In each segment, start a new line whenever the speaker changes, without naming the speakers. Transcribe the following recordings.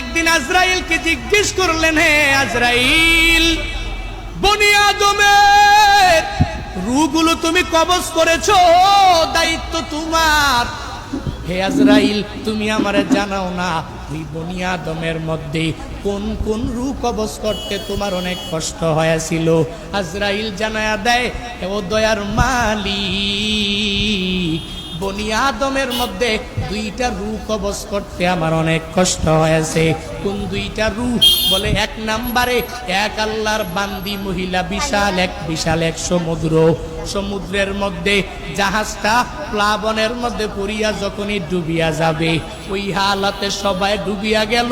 একদিন আজরাইলকে জিজ্ঞেস করলেন, হে আজরাইল, বনি আদমের রূহগুলো তুমি কবজ করেছো, দায়িত্ব তোমার। হে আজরাইল, তুমি আমারে জানাও না ওই বনি আদমের মধ্যে কোন কোন রূহ কবজ করতে তোমার অনেক কষ্ট হয়েছিল? আজরাইল জানায়া দেয়, ও দয়ার মালিক, বনি আদমের মধ্যে দুইটা রূহ কবজ করতে আমার অনেক কষ্ট হয়েছে। কোন দুইটা রূহ? বলে এক নম্বরে এক আল্লাহর বান্দি মহিলা, বিশাল এক সমুদ্রের মধ্যে জাহাজটা প্লাবনের মধ্যে পড়িয়া যখনই ডুবিয়া যাবে, ওই হালাতে সবাই ডুবিয়া গেল।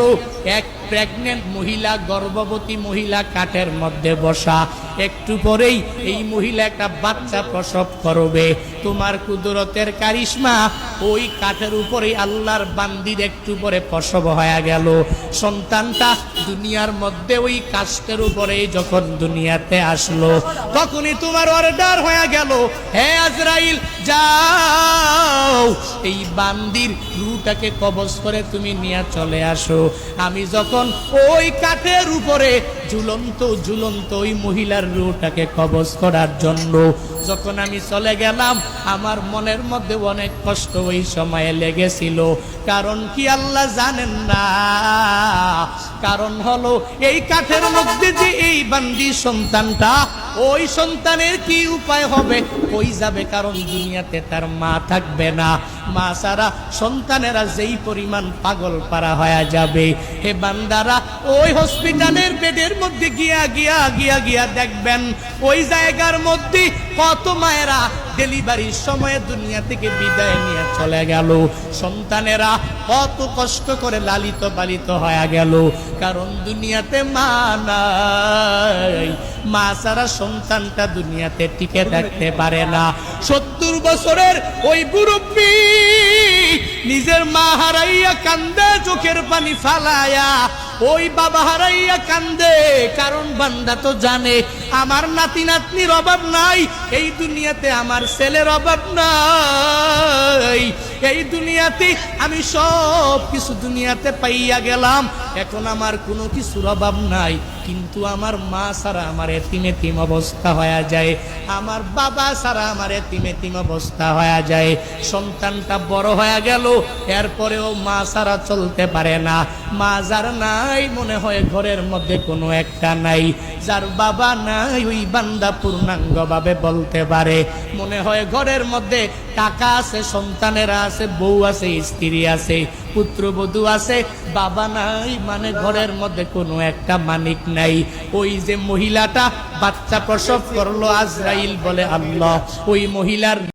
এক প্রেগনেন্ট মহিলা, গর্ভবতী মহিলা কাঠের মধ্যে বসা, একটু পরেই এই মহিলা একটা বাচ্চা প্রসব করবে। তোমার কুদরতের কারিশমা, ওই কাঠের উপরে আল্লাহর বান্দির একটু পরে প্রসব হয়ে গেল। সন্তানটা দুনিয়ার মধ্যে ওই কাষ্ঠের উপরে যখন দুনিয়াতে আসলো, তখনই তোমার অর্ডার হয়ে গেল, হে আজরাইল, যাও এই বান্দির রূহটাকে কবজ করে তুমি নিয়ে চলে আসো। আমি যখন ওই কাঠের উপরে ঝুলন্ত ওই মহিলার রূহটাকে কবজ করার জন্য যখন আমি চলে গেলাম, আমার মনের মধ্যে অনেক কষ্ট ওই সময়ে লেগেছিল। কারণ কি আল্লাহ জানেন না? কারণ হলো এই কাঠের মধ্যে যে এই বান্দি সন্তানটা, ওই সন্তানের কি উপায় হবে? কই যাবে? কারণ দুনিয়াতে তার মা থাকবে না। মা ছাড়া সন্তানেরা যেই পরিমাণ পাগল পারা হয়ে যাবে, হে বান্দারা, ওই হসপিটালের বেডের মধ্যে গিয়া দেখবেন, ওই জায়গার মধ্যে কত মায়েরা ডেলিভারির সময়ে দুনিয়া থেকে বিদায় নিয়ে চলে গেল। সন্তানেরা কত কষ্ট করে লালিত পালিত হয়ে গেল, কারণ দুনিয়াতে মা নাই। মা ছাড়া সন্তানটা দুনিয়াতে টিকে থাকতে পারে না। 70 বছরের ওই মুরব্বী নিজের মা হারাইয়া কান্দে, চোখের পানি ফালায়া, ওই বাবা হারাইয়া কান্দে। কারণ বান্দা তো জানে আমার নাতি নাতনির অভাব নাই, এই দুনিয়াতে আমার ছেলের অভাব নাই, এই দুনিয়াতে আমি সব কিছু দুনিয়াতে পাইয়া গেলাম, এখন আমার কোনো কিছুর অভাব নাই। কিন্তু আমার মা ছাড়া আমার এতিম অবস্থা হয়ে যায়, আমার বাবা ছাড়া আমার এতিম অবস্থা হয়ে যায়। সন্তানটা বড় হয়ে গেল, এরপরেও মা ছাড়া চলতে পারে না। মা যার নাই, মনে হয় ঘরের মধ্যে কোনো একটা নাই। যার বাবা নাই, ওই বান্দা পূর্ণাঙ্গভাবে বলতে পারে মনে হয় ঘরের মধ্যে টাকা আছে, সন্তানেরা আছে, বউ আছে, স্ত্রী আছে, পুত্রবধূ আছে, বাবা নাই, মানে ঘরের মধ্যে কোনো একটা মানিক নাই। ওই যে মহিলাটা বাচ্চা প্রসব করলো, আজরাইল বলে আল্লাহ, ওই মহিলার